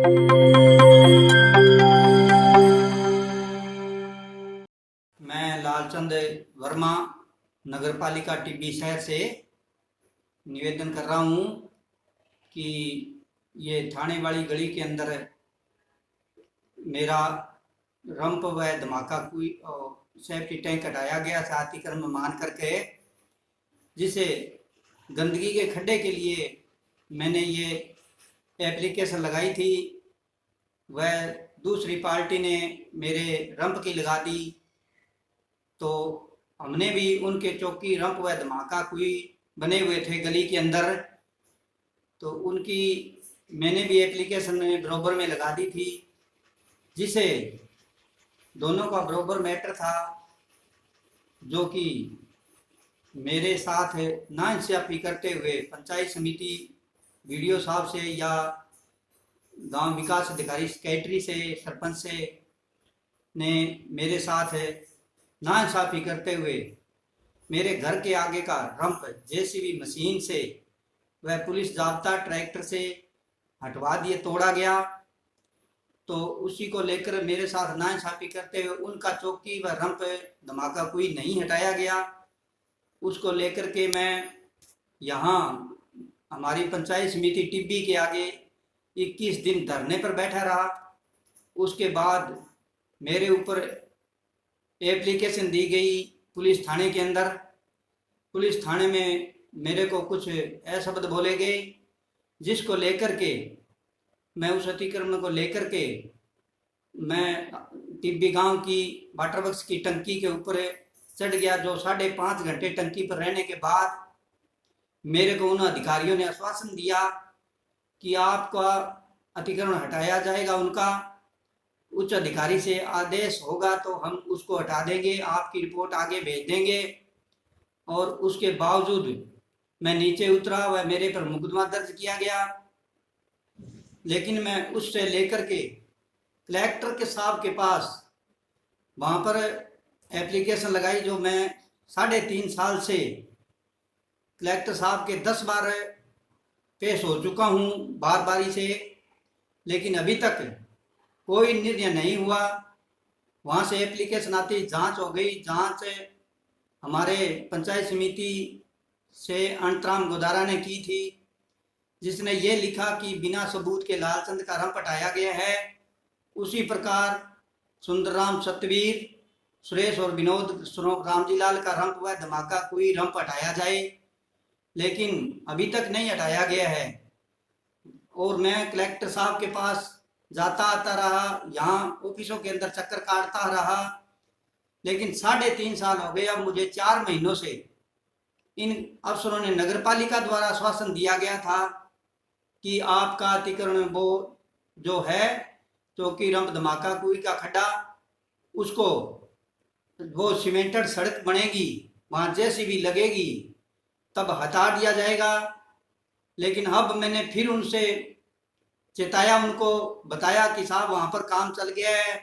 मैं लालचंद वर्मा नगरपालिका टिब्बी शहर से निवेदन कर रहा हूँ कि ये थाने वाली गली के अंदर मेरा रंप व धमाका कोई सेफ्टी टैंक हटाया गया था अतिक्रमण मान करके, जिसे गंदगी के खड्डे के लिए मैंने ये एप्लीकेशन लगाई थी। वह दूसरी पार्टी ने मेरे रंप की लगा दी, तो हमने भी उनके चौकी रंप व धमाका कोई बने हुए थे गली के अंदर, तो उनकी मैंने भी एप्लीकेशन बराबर में लगा दी थी, जिसे दोनों का बराबर मैटर था। जो कि मेरे साथ नाइंसाफी करते हुए पंचायत समिति वीडियो साहब से या गांव विकास अधिकारी सेक्रेटरी से सरपंच से ने मेरे साथ नाइंसाफी करते हुए मेरे घर के आगे का रंप जेसीबी मशीन से वह पुलिस जाब्ता ट्रैक्टर से हटवा दिए, तोड़ा गया। तो उसी को लेकर मेरे साथ नाइंसाफी करते हुए उनका चौकी व रंप धमाका कोई नहीं हटाया गया। उसको लेकर के मैं यहाँ हमारी पंचायत समिति टिब्बी के आगे 21 दिन धरने पर बैठा रहा। उसके बाद मेरे ऊपर एप्लीकेशन दी गई पुलिस थाने के अंदर। पुलिस थाने में मेरे को कुछ अशब्द बोले गए, जिसको लेकर के मैं उस अतिक्रमण को लेकर के मैं टिब्बी गांव की वाटर वर्क्स की टंकी के ऊपर चढ़ गया। जो 5.5 घंटे टंकी पर रहने के बाद मेरे को उन अधिकारियों ने आश्वासन दिया कि आपका अतिक्रमण हटाया जाएगा। उनका उच्च अधिकारी से आदेश होगा तो हम उसको हटा देंगे, आपकी रिपोर्ट आगे भेज देंगे। और उसके बावजूद मैं नीचे उतरा व मेरे पर मुकदमा दर्ज किया गया। लेकिन मैं उससे लेकर के कलेक्टर के साहब के पास वहाँ पर एप्लीकेशन लगाई, जो मैं 3.5 साल से कलेक्टर साहब के 10 बार पेश हो चुका हूँ बार बारी से, लेकिन अभी तक कोई निर्णय नहीं हुआ। वहाँ से एप्लीकेशन आती, जांच हो गई। जांच हमारे पंचायत समिति से अंतराम गोदारा ने की थी, जिसने ये लिखा कि बिना सबूत के लालचंद का रंप हटाया गया है। उसी प्रकार सुंदरराम, सतवीर, सुरेश और विनोद रामजी लाल का रंप व धमाका कोई रंप हटाया जाए, लेकिन अभी तक नहीं हटाया गया है। और मैं कलेक्टर साहब के पास जाता आता रहा, यहाँ ऑफिसों के अंदर चक्कर काटता रहा, लेकिन 3.5 साल हो गए। अब मुझे 4 महीनों से इन अफसरों ने नगरपालिका द्वारा आश्वासन दिया गया था कि आपका अतिक्रमण वो जो है चौकी रंप धमाका कुई का खड्डा, उसको वो सीमेंटेड सड़क बनेगी, वहाँ जेसीबी लगेगी, तब हटा दिया जाएगा। लेकिन अब मैंने फिर उनसे चेताया, उनको बताया कि साहब वहाँ पर काम चल गया है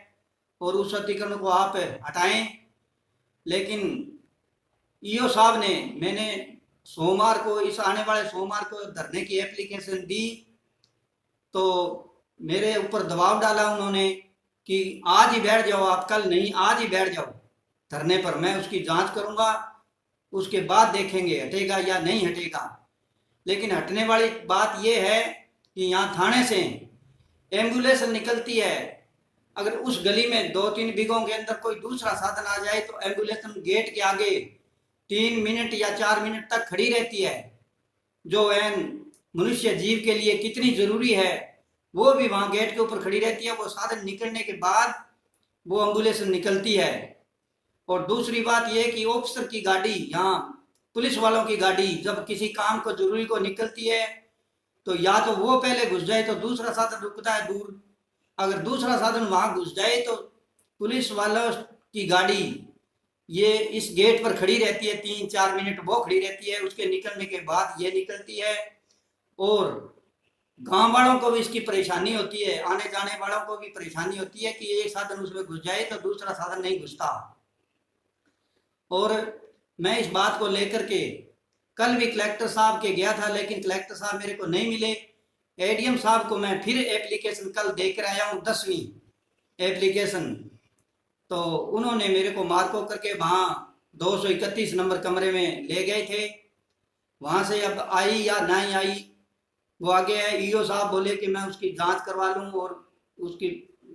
और उस अतिक्रमण को आप हटाएं। लेकिन ईओ साहब ने, मैंने सोमवार को, इस आने वाले सोमवार को धरने की एप्लीकेशन दी, तो मेरे ऊपर दबाव डाला उन्होंने कि आज ही बैठ जाओ आप, कल नहीं आज ही बैठ जाओ धरने पर, मैं उसकी जांच करूंगा, उसके बाद देखेंगे हटेगा या नहीं हटेगा। लेकिन हटने वाली बात यह है कि यहाँ थाने से एम्बुलेंस निकलती है, अगर उस गली में 2-3 बीघों के अंदर कोई दूसरा साधन आ जाए तो एम्बुलेंस गेट के आगे 3 मिनट या 4 मिनट तक खड़ी रहती है, जो मनुष्य जीव के लिए कितनी जरूरी है, वो भी वहां गेट के ऊपर खड़ी रहती है। वो साधन निकलने के बाद वो एम्बुलेंस निकलती है। और दूसरी बात यह कि ऑफिसर की गाड़ी, यहाँ पुलिस वालों की गाड़ी जब किसी काम को जरूरी को निकलती है, तो या तो वो पहले घुस जाए तो दूसरा साधन रुकता है दूर, अगर दूसरा साधन वहां घुस जाए तो पुलिस वालों की गाड़ी ये इस गेट पर खड़ी रहती है, 3-4 मिनट वो खड़ी रहती है, उसके निकलने के बाद ये निकलती है। और गांव वालों को भी इसकी परेशानी होती है, आने जाने वालों को भी परेशानी होती है कि एक साधन उसमें घुस जाए तो दूसरा साधन नहीं घुसता। और मैं इस बात को लेकर के कल भी कलेक्टर साहब के गया था, लेकिन कलेक्टर साहब मेरे को नहीं मिले। एडीएम साहब को मैं फिर एप्लीकेशन कल देकर आया हूँ, 10वीं एप्लीकेशन। तो उन्होंने मेरे को मार्को करके वहाँ 231 नंबर कमरे में ले गए थे। वहाँ से अब आई या नहीं आई वो आगे है। ईओ साहब बोले कि मैं उसकी जांच करवा लूँ और उसकी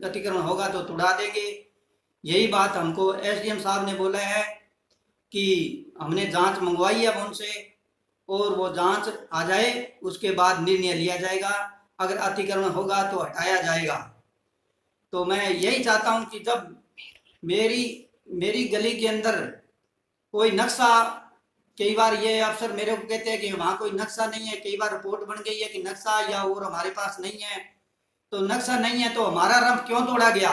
अतिक्रमण होगा तो तुड़ा देंगे। यही बात हमको एसडीएम साहब ने बोला है कि हमने जांच मंगवाई है उनसे और वो जांच आ जाए उसके बाद निर्णय लिया जाएगा। अगर अतिक्रमण होगा तो हटाया जाएगा। तो मैं यही चाहता हूं कि जब मेरी गली के अंदर कोई नक्शा, कई बार ये अफसर मेरे को कहते हैं कि वहाँ कोई नक्शा नहीं है, कई बार रिपोर्ट बन गई है कि नक्शा या और हमारे पास नहीं है। तो नक्शा नहीं है तो हमारा रंप क्यों तोड़ा गया?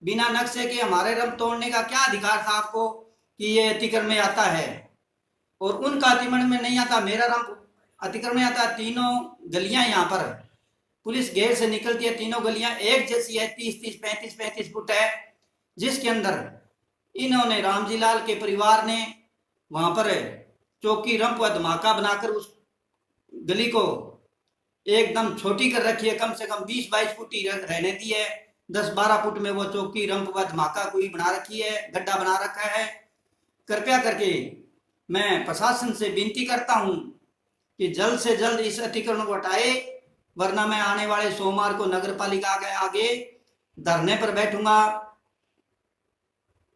बिना नक्शे के हमारे रंप तोड़ने का क्या अधिकार था आपको कि ये अतिक्रमण में आता है और उनका अतिक्रमण में नहीं आता, मेरा रंप अतिक्रमण में आता है। तीनों गलियां यहाँ पर पुलिस गेट से निकलती है, तीनों गलियां एक जैसी है, 30-30, 35-35 फुट है, जिसके अंदर इन्होंने रामजी लाल के परिवार ने वहां पर चौकी रंप व धमाका बनाकर उस गली को एकदम छोटी कर रखी है। कम से कम 20-22 फुट ही रहने दी है, 10-12 फुट में वो चौकी रंप व धमाका कोई बना रखी है, गड्ढा बना रखा है। कृपया करके मैं प्रशासन से विनती करता हूं कि जल्द से जल्द इस अतिक्रमण को हटाए, वरना मैं आने वाले सोमवार को नगर पालिका के आगे धरने पर बैठूंगा।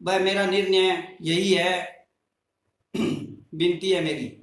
वह मेरा निर्णय यही है, विनती है मेरी।